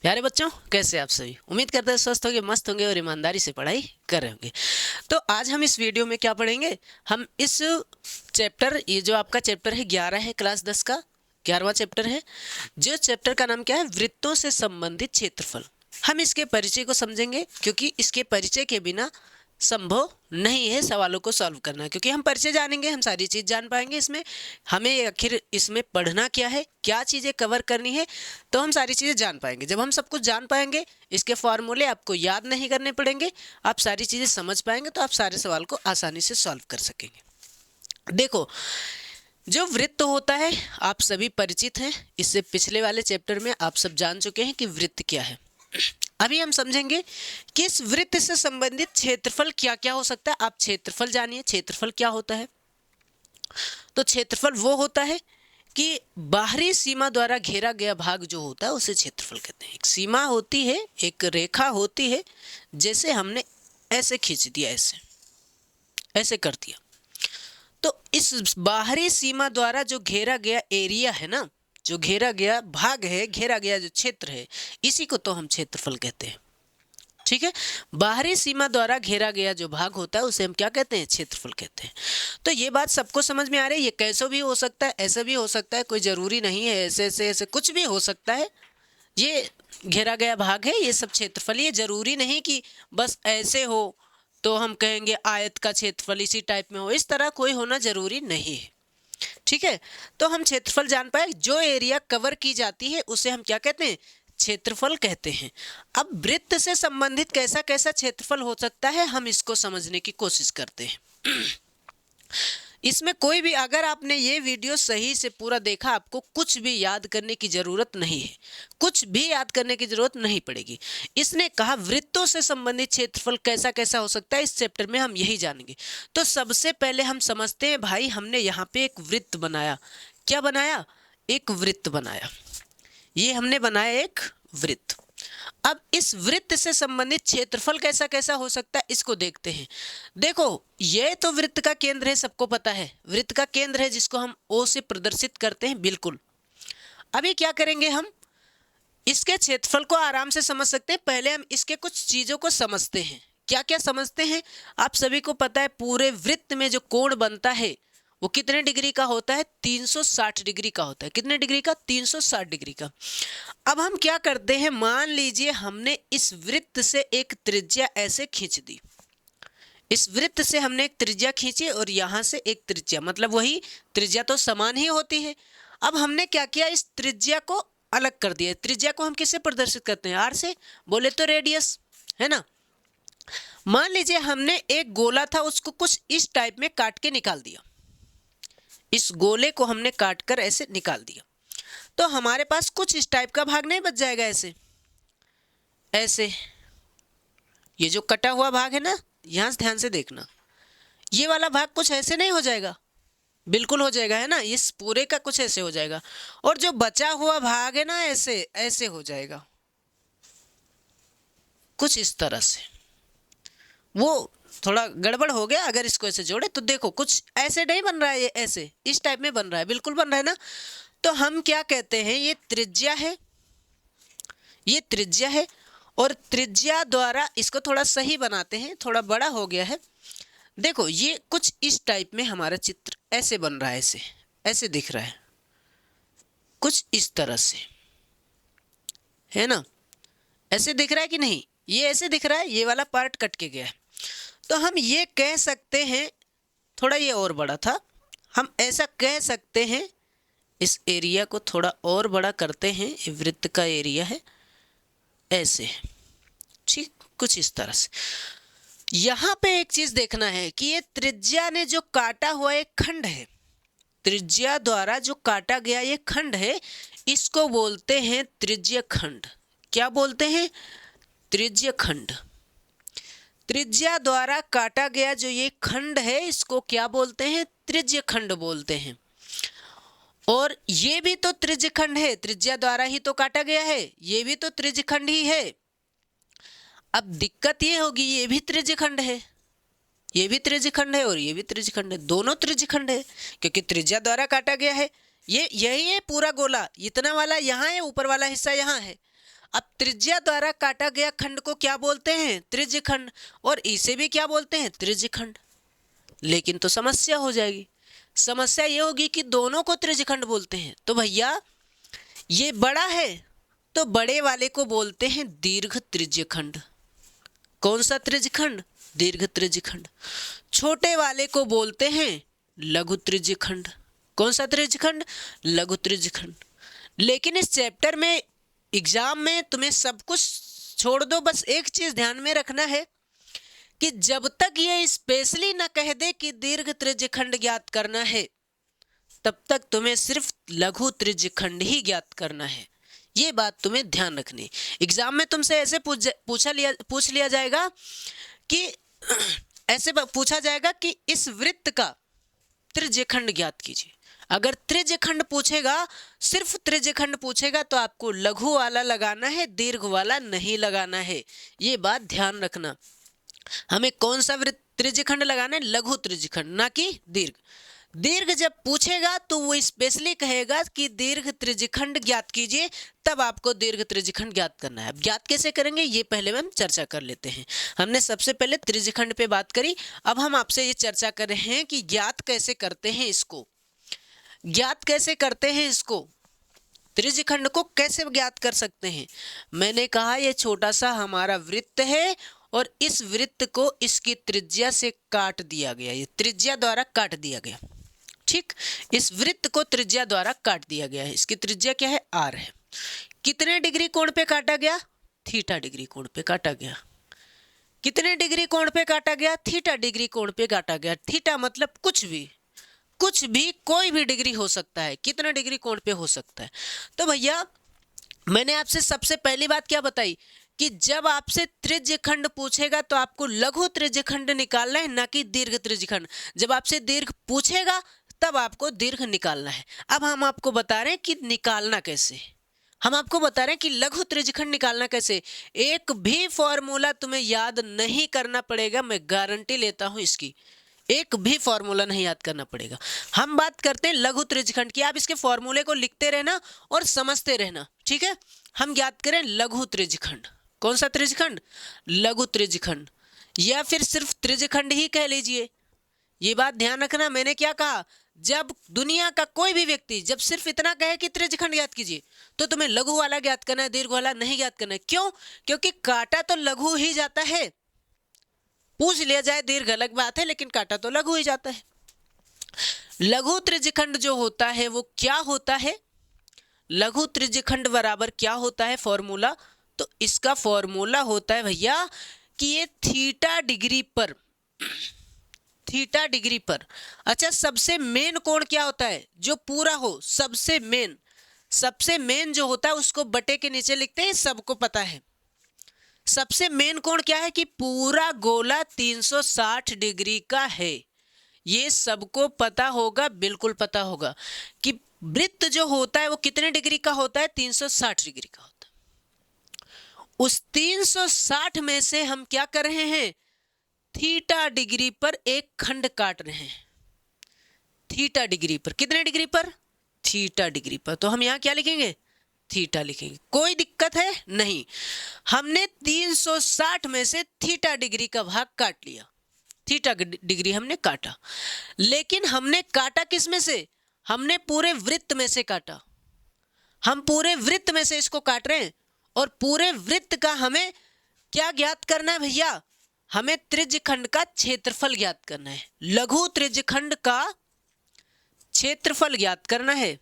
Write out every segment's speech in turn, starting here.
प्यारे बच्चों, कैसे आप सभी? उम्मीद करते हैं स्वस्थ होंगे, मस्त होंगे और ईमानदारी से पढ़ाई कर रहे होंगे। तो आज हम इस वीडियो में क्या पढ़ेंगे? हम इस चैप्टर, ये जो आपका चैप्टर है 11 है, क्लास 10 का 11वां चैप्टर है। जो चैप्टर का नाम क्या है? वृत्तों से संबंधित क्षेत्रफल। हम इसके परिचय को समझेंगे, क्योंकि इसके परिचय के बिना संभव नहीं है सवालों को सॉल्व करना। क्योंकि हम परिचय जानेंगे, हम सारी चीज़ जान पाएंगे। इसमें हमें आखिर इसमें पढ़ना क्या है, क्या चीज़ें कवर करनी है, तो हम सारी चीज़ें जान पाएंगे। जब हम सब कुछ जान पाएंगे, इसके फॉर्मूले आपको याद नहीं करने पड़ेंगे, आप सारी चीज़ें समझ पाएंगे, तो आप सारे सवाल को आसानी से सॉल्व कर सकेंगे। देखो, जो वृत्त होता है आप सभी परिचित हैं। इससे पिछले वाले चैप्टर में आप सब जान चुके हैं कि वृत्त क्या है। अभी हम समझेंगे कि इस वृत्त से संबंधित क्षेत्रफल क्या क्या हो सकता है। आप क्षेत्रफल जानिए, क्षेत्रफल क्या होता है। तो क्षेत्रफल वो होता है कि बाहरी सीमा द्वारा घेरा गया भाग जो होता है उसे क्षेत्रफल कहते हैं। एक सीमा होती है, एक रेखा होती है, जैसे हमने ऐसे खींच दिया, ऐसे ऐसे कर दिया, तो इस बाहरी सीमा द्वारा जो घेरा गया एरिया है ना, जो घेरा गया भाग है, घेरा गया जो क्षेत्र है, इसी को तो हम क्षेत्रफल कहते हैं। ठीक है, बाहरी सीमा द्वारा घेरा गया जो भाग होता है उसे हम क्या कहते हैं? क्षेत्रफल कहते हैं। तो ये बात सबको समझ में आ रही है? ये कैसे भी हो सकता है, ऐसा भी हो सकता है, कोई ज़रूरी नहीं है, ऐसे ऐसे ऐसे कुछ भी हो सकता है। ये घेरा गया भाग है, ये सब क्षेत्रफल। ये जरूरी नहीं कि बस ऐसे हो तो हम कहेंगे आयत का क्षेत्रफल इसी टाइप में हो, इस तरह कोई होना जरूरी नहीं है। ठीक है, तो हम क्षेत्रफल जान पाए, जो एरिया कवर की जाती है उसे हम क्या कहते हैं? क्षेत्रफल कहते हैं। अब वृत्त से संबंधित कैसा कैसा क्षेत्रफल हो सकता है, हम इसको समझने की कोशिश करते हैं। इसमें कोई भी, अगर आपने ये वीडियो सही से पूरा देखा, आपको कुछ भी याद करने की जरूरत नहीं है, कुछ भी याद करने की जरूरत नहीं पड़ेगी। इसने कहा वृत्तों से संबंधित क्षेत्रफल कैसा कैसा हो सकता है, इस चैप्टर में हम यही जानेंगे। तो सबसे पहले हम समझते हैं, भाई हमने यहाँ पे एक वृत्त बनाया। क्या बनाया? एक वृत्त बनाया। ये हमने बनाया एक वृत्त। अब इस वृत्त से संबंधित क्षेत्रफल कैसा कैसा हो सकता है, इसको देखते हैं। देखो, ये तो वृत्त का केंद्र है, सबको पता है वृत्त का केंद्र है, जिसको हम O से प्रदर्शित करते हैं, बिल्कुल। अभी क्या करेंगे, हम इसके क्षेत्रफल को आराम से समझ सकते हैं। पहले हम इसके कुछ चीजों को समझते हैं। क्या क्या समझते हैं? आप सभी को पता है पूरे वृत्त में जो कोण बनता है वो कितने डिग्री का होता है? 360 डिग्री का होता है। कितने डिग्री का? 360 डिग्री का। अब हम क्या करते हैं, मान लीजिए हमने इस वृत्त से एक त्रिज्या ऐसे खींच दी। इस वृत्त से हमने एक त्रिज्या खींची और यहां से एक त्रिज्या, मतलब वही त्रिज्या तो समान ही होती है। अब हमने क्या किया, इस त्रिज्या को अलग कर दिया। त्रिज्या को हम किससे प्रदर्शित करते हैं? आर से। बोले तो रेडियस, है ना। मान लीजिए हमने एक गोला था, उसको कुछ इस टाइप में काट के निकाल दिया। इस गोले को हमने काट कर ऐसे निकाल दिया, तो हमारे पास कुछ इस टाइप का भाग नहीं बच जाएगा? ऐसे ऐसे ये जो कटा हुआ भाग है ना, यहां से ध्यान से देखना, ये वाला भाग कुछ ऐसे नहीं हो जाएगा? बिल्कुल हो जाएगा, है ना। इस पूरे का कुछ ऐसे हो जाएगा, और जो बचा हुआ भाग है ना, ऐसे ऐसे हो जाएगा, कुछ इस तरह से। वो थोड़ा गड़बड़ हो गया, अगर इसको ऐसे जोड़े तो देखो कुछ ऐसे नहीं बन रहा है, ये ऐसे इस टाइप में बन रहा है, बिल्कुल बन रहा है ना। तो हम क्या कहते हैं, ये त्रिज्या है, ये त्रिज्या है, और त्रिज्या द्वारा इसको थोड़ा सही बनाते हैं, थोड़ा बड़ा हो गया है। देखो, ये कुछ इस टाइप में हमारा चित्र ऐसे बन रहा है, ऐसे ऐसे दिख रहा है, कुछ इस तरह से, है ना। ऐसे दिख रहा है कि नहीं? ये ऐसे दिख रहा है, ये वाला पार्ट कट के गया है। तो हम ये कह सकते हैं, थोड़ा ये और बड़ा था, हम ऐसा कह सकते हैं, इस एरिया को थोड़ा और बड़ा करते हैं, ये वृत्त का एरिया है, ऐसे, ठीक, कुछ इस तरह से। यहां पे एक चीज देखना है कि ये त्रिज्या ने जो काटा हुआ एक खंड है, त्रिज्या द्वारा जो काटा गया ये खंड है, इसको बोलते हैं त्रिज्य खंड। क्या बोलते हैं? त्रिज्य खंड। त्रिज्या द्वारा काटा गया जो ये खंड है, इसको क्या बोलते हैं? त्रिज्य खंड बोलते हैं। और ये भी तो त्रिज्य खंड है, त्रिज्या द्वारा ही तो काटा गया है, ये भी तो त्रिज्य खंड ही है। अब दिक्कत ये होगी, ये भी त्रिज्य खंड है, ये भी त्रिज्य खंड है, और ये भी त्रिज्य खंड है, दोनों त्रिज्य खंड है, क्योंकि त्रिज्या द्वारा काटा गया है। ये यही है पूरा गोला, इतना वाला यहाँ है, ऊपर वाला हिस्सा यहाँ है। अब त्रिज्या द्वारा काटा गया खंड को क्या बोलते हैं? त्रिज्यखंड। और इसे भी क्या बोलते हैं? त्रिज्यखंड। लेकिन तो समस्या हो जाएगी, समस्या ये होगी कि दोनों को त्रिज्यखंड बोलते हैं। तो भैया ये बड़ा है तो बड़े वाले को बोलते हैं दीर्घ त्रिज्यखंड। कौन सा त्रिज्यखंड? दीर्घ त्रिज्यखंड। छोटे वाले को बोलते हैं लघु त्रिज्यखंड। कौन सा त्रिज्यखंड? लघु त्रिज्यखंड। लेकिन इस चैप्टर में एग्जाम में तुम्हें सब कुछ छोड़ दो, बस एक चीज ध्यान में रखना है कि जब तक ये स्पेशली ना कह दे कि दीर्घ त्रिज्यखंड ज्ञात करना है, तब तक तुम्हें सिर्फ लघु त्रिज्यखंड ही ज्ञात करना है। ये बात तुम्हें ध्यान रखनी। एग्जाम में तुमसे ऐसे पूछ लिया जाएगा कि ऐसे पूछा जाएगा कि इस वृत्त का त्रिज्यखंड ज्ञात कीजिए। अगर त्रिज्यखंड पूछेगा, सिर्फ त्रिज्यखंड पूछेगा, तो आपको लघु वाला लगाना है, दीर्घ वाला नहीं लगाना है। ये बात ध्यान रखना। हमें कौन सा वृत्त त्रिज्यखंड लगाना है? लघु त्रिज्यखंड, ना कि दीर्घ। दीर्घ जब पूछेगा तो वो स्पेशली कहेगा कि दीर्घ त्रिज्यखंड ज्ञात कीजिए, तब आपको दीर्घ त्रिज्यखंड ज्ञात करना है। अब ज्ञात कैसे करेंगे ये पहले हम चर्चा कर लेते हैं। हमने सबसे पहले त्रिज्यखंड पे बात करी, अब हम आपसे ये चर्चा कर रहे हैं कि ज्ञात कैसे करते हैं इसको। ज्ञात कैसे करते हैं इसको, त्रिज्यखंड को कैसे ज्ञात कर सकते हैं। मैंने कहा ये छोटा सा हमारा वृत्त है और इस वृत्त को इसकी त्रिज्या से काट दिया गया, ये त्रिज्या द्वारा काट दिया गया। ठीक, इस वृत्त को त्रिज्या द्वारा काट दिया गया है। इसकी त्रिज्या क्या है? r है। कितने डिग्री कोण पे काटा गया? थीटा डिग्री कोण पे काटा गया। कितने डिग्री कोण पे काटा गया? थीटा डिग्री कोण पे काटा गया। थीटा मतलब कुछ भी, कोई भी डिग्री हो सकता है। कितना डिग्री कोण पे हो सकता है? तो भैया मैंने आपसे सबसे पहली बात क्या बताई कि जब आपसे त्रिज्यखंड पूछेगा तो आपको लघु त्रिज्यखंड निकालना है, ना कि दीर्घ त्रिज्यखंड। जब आपसे दीर्घ पूछेगा तब आपको दीर्घ निकालना है। अब हम आपको बता रहे हैं कि निकालना कैसे। हम आपको बता रहे हैं कि लघु त्रिज्यखंड निकालना कैसे। एक भी फॉर्मूला तुम्हें याद नहीं करना पड़ेगा, मैं गारंटी लेता हूं इसकी। एक भी फॉर्मूला नहीं याद करना पड़ेगा। हम बात करते हैं लघु त्रिज्यखंड की। आप इसके फॉर्मूले को लिखते रहना और समझते रहना, ठीक है। हम ज्ञात करें लघु त्रिज्यखंड। कौन सा त्रिज्यखंड? लघु त्रिज्यखंड, या फिर सिर्फ त्रिज्यखंड ही कह लीजिए। ये बात ध्यान रखना, मैंने क्या कहा, जब दुनिया का कोई भी व्यक्ति जब सिर्फ इतना कहे कि त्रिज्यखंड ज्ञात कीजिए, तो तुम्हें लघु वाला ज्ञात करना है, दीर्घ वाला नहीं ज्ञात करना है। क्यों? क्योंकि काटा तो लघु ही जाता है। पूछ लिया जाए दीर्घ अलग बात है, लेकिन काटा तो लघु ही जाता है। लघु त्रिज्यखंड जो होता है वो क्या होता है? लघु त्रिज्यखंड बराबर क्या होता है फॉर्मूला? तो इसका फॉर्मूला होता है भैया कि ये थीटा डिग्री पर, थीटा डिग्री पर, अच्छा सबसे मेन कोण क्या होता है? जो पूरा हो, सबसे मेन जो होता है उसको बटे के नीचे लिखते हैं, सबको पता है। सबसे मेन कोण क्या है कि पूरा गोला 360 डिग्री का है। ये सबको पता होगा, बिल्कुल पता होगा कि वृत्त जो होता है वो कितने डिग्री का होता है? 360 डिग्री का होता है। उस 360 में से हम क्या कर रहे हैं? थीटा डिग्री पर एक खंड काट रहे हैं। थीटा डिग्री पर, कितने डिग्री पर? थीटा डिग्री पर। तो हम यहां क्या लिखेंगे? थीटा लिखेंगे। कोई दिक्कत है? नहीं। हमने 360 में से थीटा डिग्री का भाग काट लिया, थीटा डिग्री हमने काटा। लेकिन हमने काटा किस में से? हमने पूरे वृत्त में से काटा। हम पूरे वृत्त में से इसको काट रहे हैं, और पूरे वृत्त का हमें क्या ज्ञात करना है भैया? हमें त्रिज्यखंड का क्षेत्रफल ज्ञात करना है। लघु त्रिज्यखंड का क्षेत्रफल ज्ञात करना है।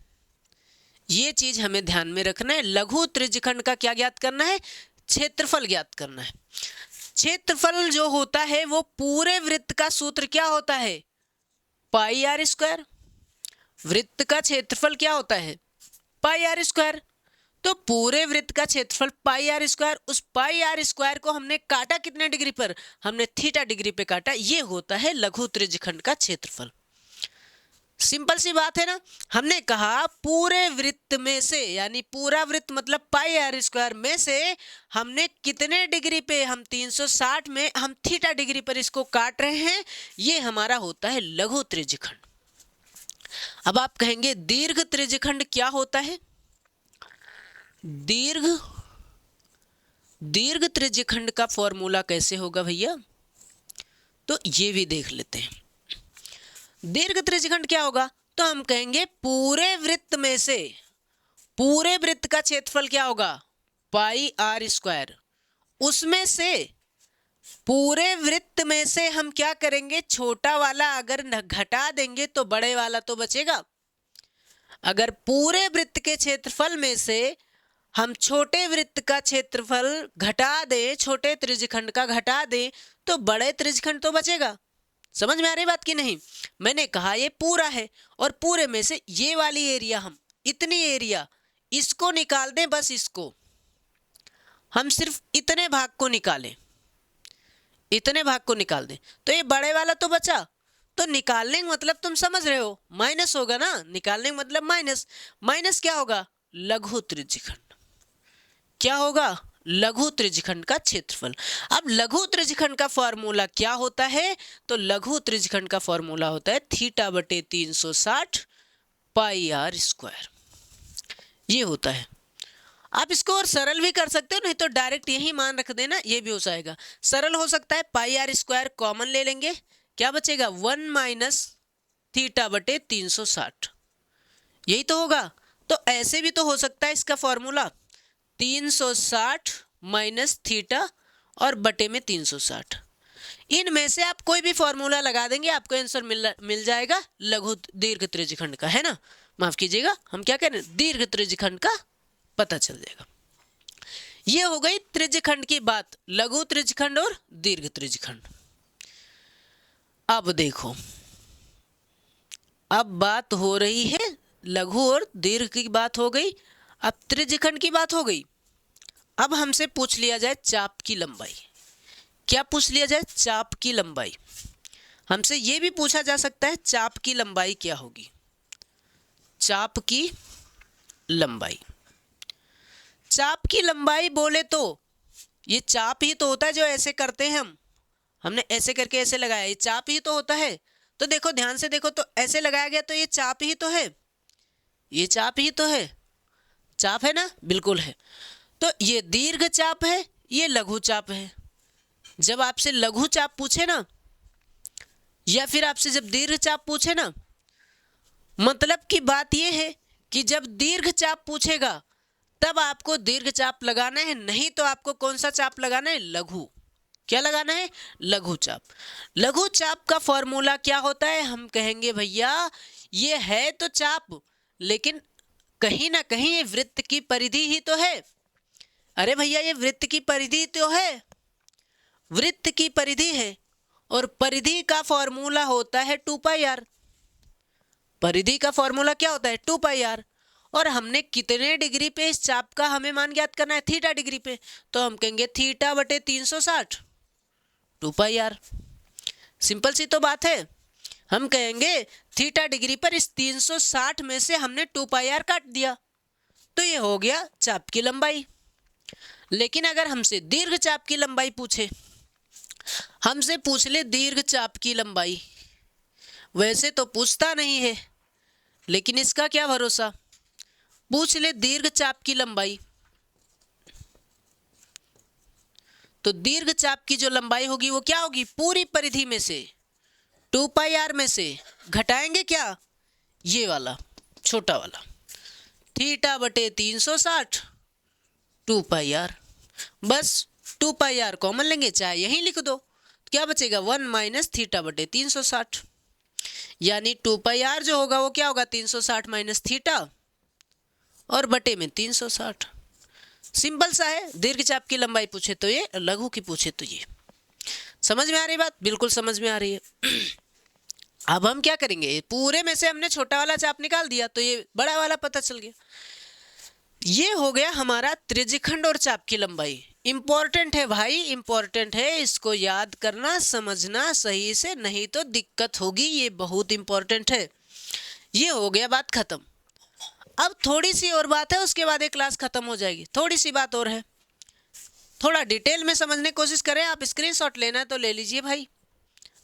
ये चीज हमें ध्यान में रखना है। लघु त्रिज्यखंड का क्या ज्ञात करना है? क्षेत्रफल ज्ञात करना है। क्षेत्रफल जो होता है वो पूरे वृत्त का सूत्र क्या होता है? पाई आर स्क्वायर। वृत्त का क्षेत्रफल क्या होता है? पाई आर स्क्वायर। तो पूरे वृत्त का क्षेत्रफल पाई आर स्क्वायर, उस पाई आर स्क्वायर को हमने काटा कितने डिग्री पर? हमने थीटा डिग्री पे काटा। ये होता है लघु त्रिज्यखंड का क्षेत्रफल। सिंपल सी बात है ना। हमने कहा पूरे वृत्त में से, यानी पूरा वृत्त मतलब पाई आर स्क्वायर में से हमने कितने डिग्री पे? हम 360 में हम थीटा डिग्री पर इसको काट रहे हैं। ये हमारा होता है लघु त्रिज्यखंड। अब आप कहेंगे दीर्घ त्रिज्यखंड क्या होता है? दीर्घ दीर्घ त्रिज्यखंड का फॉर्मूला कैसे होगा भैया, तो ये भी देख लेते हैं। दीर्घ त्रिज्यखंड क्या होगा, तो हम कहेंगे पूरे वृत्त में से, पूरे वृत्त का क्षेत्रफल क्या होगा, पाई आर स्क्वायर। उसमें से, पूरे वृत्त में से हम क्या करेंगे, छोटा वाला अगर घटा देंगे तो बड़े वाला तो बचेगा। अगर पूरे वृत्त के क्षेत्रफल में से हम छोटे वृत्त का क्षेत्रफल घटा दें, छोटे त्रिज्यखंड का घटा दें, तो बड़े त्रिज्यखंड तो बचेगा। समझ में आ रही बात की नहीं। मैंने कहा ये पूरा है और पूरे में से ये वाली एरिया, हम इतनी एरिया इसको निकाल दें, बस इसको हम सिर्फ इतने भाग को निकालें, इतने भाग को निकाल दें, तो ये बड़े वाला तो बचा। तो निकालने का मतलब तुम समझ रहे हो, माइनस होगा ना, निकालने का मतलब माइनस। माइनस क्या होगा, लघु त्रिज्यखंड। क्या होगा, लघु त्रिज्यखंड का क्षेत्रफल। अब लघु त्रिज्यखंड का फॉर्मूला क्या होता है, तो लघु त्रिज्यखंड का फॉर्मूला होता है थीटा बटे 360 पाई आर स्क्वायर। ये होता है। आप इसको और सरल भी कर सकते हो, नहीं तो डायरेक्ट यही मान रख देना, ये भी हो जाएगा। सरल हो सकता है, पाई आर स्क्वायर कॉमन ले लेंगे, क्या बचेगा 1 माइनस थीटा बटे 360, यही तो होगा। तो ऐसे भी तो हो सकता है इसका फॉर्मूला 360 माइनस थीटा और बटे में 360। इनमें से आप कोई भी फॉर्मूला लगा देंगे, आपको आंसर मिल जाएगा लघु दीर्घ त्रिज्यखंड का, है ना। माफ कीजिएगा, हम क्या कह रहे हैं, दीर्घ त्रिज्यखंड का पता चल जाएगा। ये हो गई त्रिज्यखंड की बात, लघु त्रिज्यखंड और दीर्घ त्रिज्यखंड। अब देखो, अब बात हो रही है लघु और दीर्घ की बात हो गई, अब त्रिज्यखंड की बात हो गई। अब हमसे पूछ लिया जाए चाप की लंबाई। क्या पूछ लिया जाए, चाप की लंबाई। हमसे ये भी पूछा जा सकता है चाप की लंबाई क्या होगी, चाप की लंबाई। चाप की लंबाई बोले तो ये चाप ही तो होता है जो ऐसे करते हैं हमने ऐसे करके ऐसे लगाया, ये चाप ही तो होता है। तो देखो ध्यान से देखो, तो ऐसे लगाया गया तो ये चाप ही तो है, ये चाप ही तो है, चाप है ना, बिल्कुल है। तो ये दीर्घ चाप है, ये लघु चाप है। जब आपसे लघु चाप पूछे ना, या फिर आपसे जब दीर्घ चाप पूछे ना, मतलब की बात ये है कि जब दीर्घ चाप पूछेगा तब आपको दीर्घ चाप लगाना है, नहीं तो आपको कौन सा चाप लगाना है, लघु। क्या लगाना है, लघु चाप। लघु चाप का फॉर्मूला क्या होता है, हम कहेंगे भैया ये है तो चाप, लेकिन कहीं ना कहीं ये वृत्त की परिधि ही तो है। अरे भैया ये वृत्त की परिधि तो है, वृत्त की परिधि है, और परिधि का फॉर्मूला होता है 2 पाई आर। परिधि का फॉर्मूला क्या होता है, 2 पाई आर। और हमने कितने डिग्री पे इस चाप का हमें मान ज्ञात करना है, थीटा डिग्री पे, तो हम कहेंगे थीटा बटे 360 2 पाई आर। सिंपल सी तो बात है। हम कहेंगे थीटा डिग्री पर इस 360 में से हमने 2 पाई आर काट दिया, तो ये हो गया चाप की लंबाई। लेकिन अगर हमसे दीर्घ चाप की लंबाई पूछे, हमसे पूछ ले दीर्घ चाप की लंबाई, वैसे तो पूछता नहीं है, लेकिन इसका क्या भरोसा, पूछ ले दीर्घ चाप की लंबाई, तो दीर्घ चाप की जो लंबाई होगी वो क्या होगी, पूरी परिधि में से 2 पाई आर में से घटाएंगे क्या, ये वाला छोटा वाला, थीटा बटे 360 2 पाई आर। बस 2 पाई आर कॉमन लेंगे, चाहे यहीं लिख दो, क्या बचेगा 1 माइनस थीटा बटे 360, यानी 2 पाई आर जो होगा वो क्या होगा 360 माइनस थीटा और बटे में 360। सिंपल सा है, दीर्घ चाप की लंबाई पूछे तो ये, लघु की पूछे तो ये। समझ में आ रही बात, बिल्कुल समझ में आ रही है। अब हम क्या करेंगे, पूरे में से हमने छोटा वाला चाप निकाल दिया तो ये बड़ा वाला पता चल गया। ये हो गया हमारा त्रिज्यखंड और चाप की लंबाई। इंपॉर्टेंट है भाई, इंपॉर्टेंट है, इसको याद करना, समझना सही से, नहीं तो दिक्कत होगी, ये बहुत इंपॉर्टेंट है। ये हो गया, बात खत्म। अब थोड़ी सी और बात है, उसके बाद एक क्लास खत्म हो जाएगी। थोड़ी सी बात और है, थोड़ा डिटेल में समझने की कोशिश करें। आप स्क्रीनशॉट लेना है तो ले लीजिए भाई,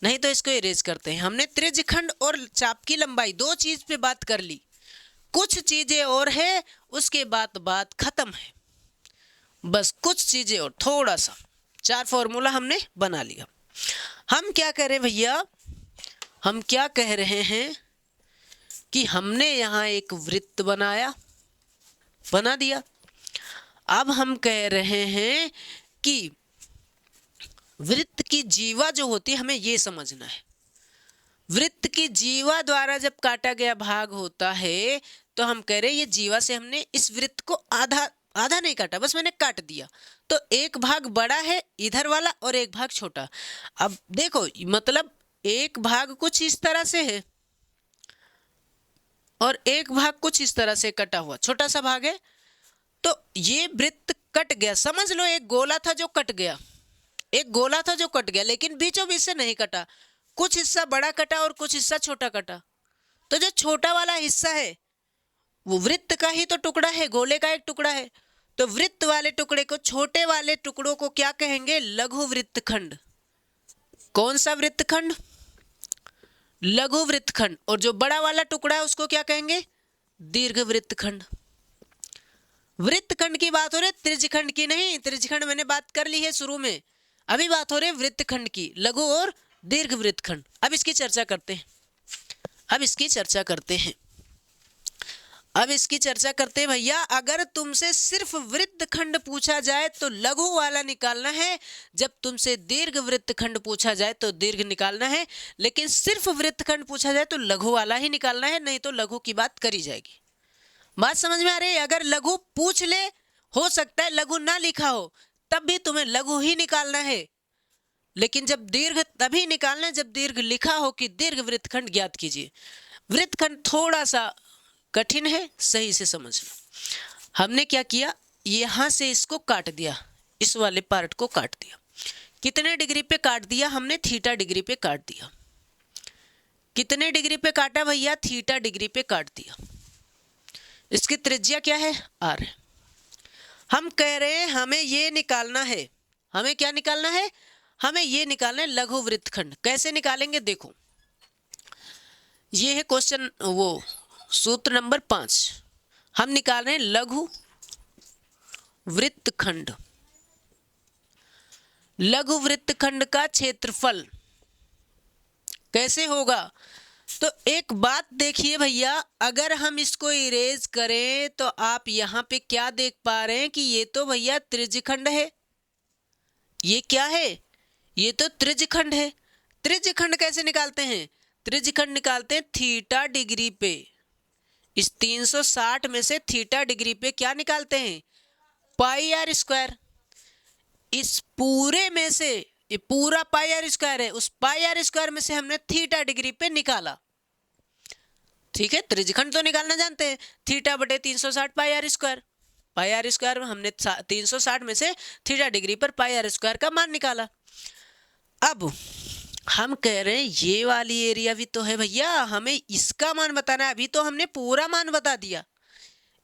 नहीं तो इसको इरेज करते हैं। हमने त्रिज्यखंड और चाप की लंबाई 2 चीज पे बात कर ली, कुछ चीजें और है, उसके बाद बात खत्म है। बस कुछ चीजें और थोड़ा सा, 4 फॉर्मूला हमने बना लिया। हम क्या कह रहे भैया, हम क्या कह रहे हैं कि हमने यहाँ एक वृत्त बना दिया। अब हम कह रहे हैं कि वृत्त की जीवा जो होती है, हमें ये समझना है, वृत्त की जीवा द्वारा जब काटा गया भाग होता है तो हम कह रहे हैं ये जीवा से हमने इस वृत्त को आधा नहीं काटा, बस मैंने काट दिया, तो एक भाग बड़ा है इधर वाला और एक भाग छोटा। अब देखो मतलब एक भाग कुछ इस तरह से है और एक भाग कुछ इस तरह से कटा हुआ छोटा सा भाग है, तो ये वृत्त कट गया। समझ लो एक गोला था जो कट गया, एक गोला था जो कट गया, लेकिन बीचों बीच से नहीं कटा, कुछ हिस्सा बड़ा कटा और कुछ हिस्सा छोटा कटा। तो जो छोटा वाला हिस्सा है वो वृत्त का ही तो टुकड़ा है, गोले का एक टुकड़ा है, तो वृत्त वाले टुकड़े को, छोटे वाले टुकड़ों को क्या कहेंगे, लघु वृत्तखंड। कौन सा वृत्तखंड, लघु वृत्तखंड। और जो बड़ा वाला टुकड़ा है उसको क्या कहेंगे, दीर्घ वृत्तखंड। वृत्तखंड की बात हो रही, त्रिज्यखंड की नहीं, त्रिज्यखंड मैंने बात कर ली है शुरू में, अभी बात हो रही है वृत्तखंड की, लघु और दीर्घ वृत्तखंड। अब इसकी चर्चा करते हैं, अब इसकी चर्चा करते हैं भैया। अगर तुमसे सिर्फ वृत्तखंड पूछा जाए तो लघु वाला निकालना है, जब तुमसे दीर्घ वृत्तखंड पूछा जाए तो दीर्घ निकालना है, लेकिन सिर्फ वृत्तखंड पूछा जाए तो लघु वाला ही निकालना है, नहीं तो लघु की बात करी जाएगी। बात समझ में आ रही है। अगर लघु पूछ ले, हो सकता है लघु ना लिखा हो, तब भी तुम्हें लघु ही निकालना है, लेकिन जब दीर्घ तभी निकालना है जब दीर्घ लिखा हो कि दीर्घ वृत्तखंड ज्ञात कीजिए। वृत्तखंड थोड़ा सा कठिन है, सही से समझना। हमने क्या किया, यहां से इसको काट दिया, इस वाले पार्ट को काट दिया। कितने डिग्री पे काट दिया हमने, थीटा डिग्री पे काट दिया। कितने डिग्री पे काटा भैया, थीटा डिग्री पे काट दिया। इसकी त्रिज्या क्या है, आर। हम कह रहे हैं हमें ये निकालना है, हमें क्या निकालना है, हमें ये निकालना है लघु वृत्तखंड। कैसे निकालेंगे देखो, ये है क्वेश्चन, वो सूत्र नंबर 5। हम निकाल रहे हैं लघु वृत्तखंड। लघु वृत्तखंड का क्षेत्रफल कैसे होगा, तो एक बात देखिए भैया, अगर हम इसको इरेज करें तो आप यहाँ पे क्या देख पा रहे हैं कि ये तो भैया त्रिज्यखंड है। ये क्या है, ये तो त्रिज्यखंड है। त्रिज्यखंड कैसे निकालते हैं, त्रिज्यखंड निकालते हैं थीटा डिग्री पे। इस 360 में से थीटा डिग्री पे क्या निकालते हैं, पाई आर स्क्वायर। इस पूरे में से, ये पूरा पाई आर स्क्वायर है, उस पाई आर स्क्वायर में से हमने थीटा डिग्री पे निकाला। ठीक है, त्रिज्यखंड तो निकालना जानते हैं, थीटा बटे 360 pi r square. Pi r square में हमने 360 में से थीटा डिग्री पर पाई आर स्क्वायर का मान निकाला। अब हम कह रहे हैं ये वाली एरिया भी तो है भैया, हमें इसका मान बताना है। अभी तो हमने पूरा मान बता दिया,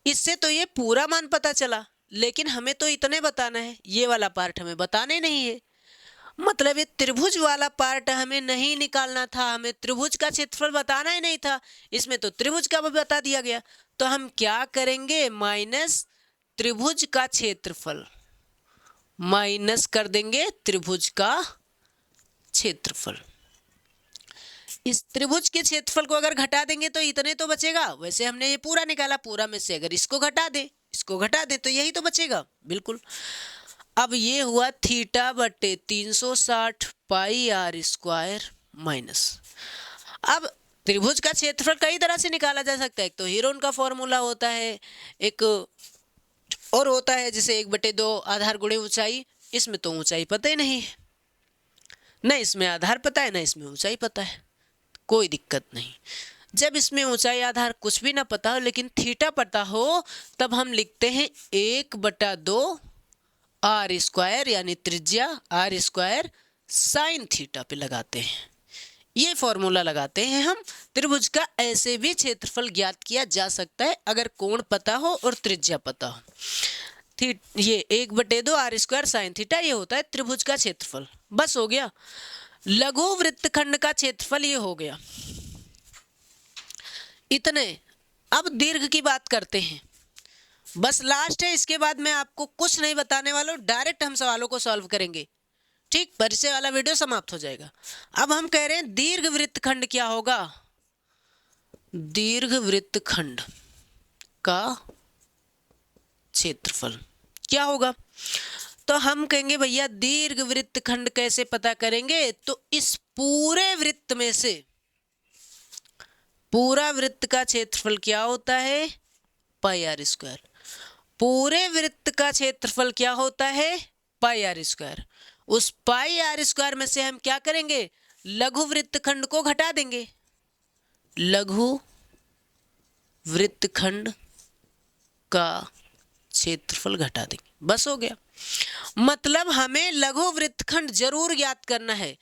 इससे तो ये पूरा मान पता चला, लेकिन हमें तो इतने बताना है, ये वाला पार्ट हमें बताने नहीं है। मतलब ये त्रिभुज वाला पार्ट हमें नहीं निकालना था, हमें त्रिभुज का क्षेत्रफल बताना ही नहीं था, इसमें तो त्रिभुज का भी बता दिया गया। तो हम क्या करेंगे, माइनस त्रिभुज का क्षेत्रफल, माइनस कर देंगे त्रिभुज का क्षेत्रफल। इस त्रिभुज के क्षेत्रफल को अगर घटा देंगे तो इतने तो बचेगा। वैसे हमने ये पूरा निकाला, पूरा में से अगर इसको घटा दे तो यही तो बचेगा, बिल्कुल। अब ये हुआ थीटा बटे 360 पाई आर स्क्वायर माइनस। अब त्रिभुज का क्षेत्रफल कई तरह से निकाला जा सकता है। एक तो हीरोन का फॉर्मूला होता है, एक और होता है जैसे 1/2 आधार गुणे ऊंचाई। इसमें तो ऊंचाई पता ही नहीं है, न इसमें आधार पता है न इसमें ऊंचाई पता है, कोई दिक्कत नहीं। जब इसमें ऊंचाई आधार कुछ भी ना पता हो लेकिन थीटा पता हो, तब हम लिखते हैं 1/2 आर स्क्वायर, यानी त्रिज्या आर स्क्वायर साइन थीटा पे लगाते हैं। ये फॉर्मूला लगाते हैं हम। त्रिभुज का ऐसे भी क्षेत्रफल ज्ञात किया जा सकता है अगर कोण पता हो और त्रिज्या पता हो। ये 1/2 आर स्क्वायर साइन थीटा, ये होता है त्रिभुज का क्षेत्रफल। बस हो गया। लघु वृत्तखंड का क्षेत्रफल ये हो गया, इतने। अब दीर्घ की बात करते हैं। बस लास्ट है, इसके बाद मैं आपको कुछ नहीं बताने वाला हूँ, डायरेक्ट हम सवालों को सॉल्व करेंगे। ठीक, परिचय वाला वीडियो समाप्त हो जाएगा। अब हम कह रहे हैं दीर्घवृत्तखंड क्या होगा। दीर्घवृत्तखंड का क्षेत्रफल क्या होगा। तो हम कहेंगे भैया दीर्घवृत्तखंड कैसे पता करेंगे, तो इस पूरे वृत्त में से पूरा वृत्त का क्षेत्रफल क्या होता है, पाई आर स्क्वायर। पूरे वृत्त का क्षेत्रफल क्या होता है, पाई आर स्क्वायर। उस पाई आर स्क्वायर में से हम क्या करेंगे, लघु वृत्तखंड को घटा देंगे। लघु वृत्तखंड का क्षेत्रफल घटा देंगे, बस हो गया। मतलब हमें लघु वृत्तखंड जरूर ज्ञात करना है।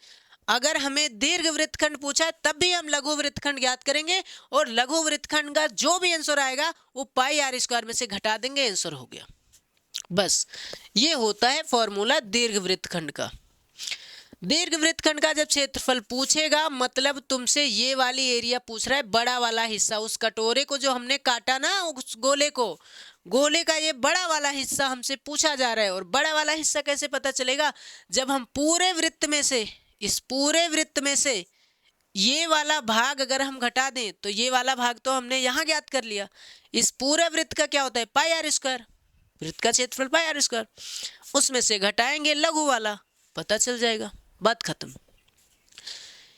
अगर हमें दीर्घ वृत्तखंड पूछा है तब भी हम लघु वृत्तखंड ज्ञात करेंगे, और लघु वृत्तखंड का जो भी आंसर आएगा वो पाई आर स्क्वायर में से घटा देंगे, आंसर हो गया। बस ये होता है फॉर्मूला दीर्घ वृत्तखंड का। दीर्घ वृत्तखंड का जब क्षेत्रफल पूछेगा, मतलब तुमसे ये वाली एरिया पूछ रहा है, बड़ा वाला हिस्सा, उस कटोरे को जो हमने काटा ना, उस गोले को, गोले का ये बड़ा वाला हिस्सा हमसे पूछा जा रहा है। और बड़ा वाला हिस्सा कैसे पता चलेगा, जब हम पूरे वृत्त में से, इस पूरे वृत्त में से ये वाला भाग अगर हम घटा दें, तो ये वाला भाग तो हमने यहाँ ज्ञात कर लिया। इस पूरे वृत्त का क्या होता है, पाई आर स्क्वायर। वृत्त का क्षेत्रफल पाई आर स्क्वायर, उसमें से घटाएंगे लघु वाला, पता चल जाएगा, बात खत्म।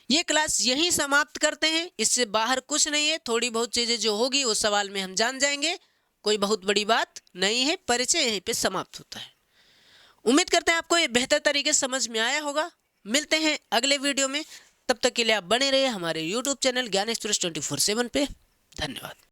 ये क्लास यहीं समाप्त करते हैं, इससे बाहर कुछ नहीं है। थोड़ी बहुत चीजें जो होगी वो सवाल में हम जान जाएंगे, कोई बहुत बड़ी बात नहीं है। परिचय यहीं पे समाप्त होता है। उम्मीद करते हैं आपको ये बेहतर तरीके से समझ में आया होगा। मिलते हैं अगले वीडियो में, तब तक के लिए आप बने रहिए हमारे YouTube चैनल ज्ञान एक्सप्रेस 24/7 पे। धन्यवाद।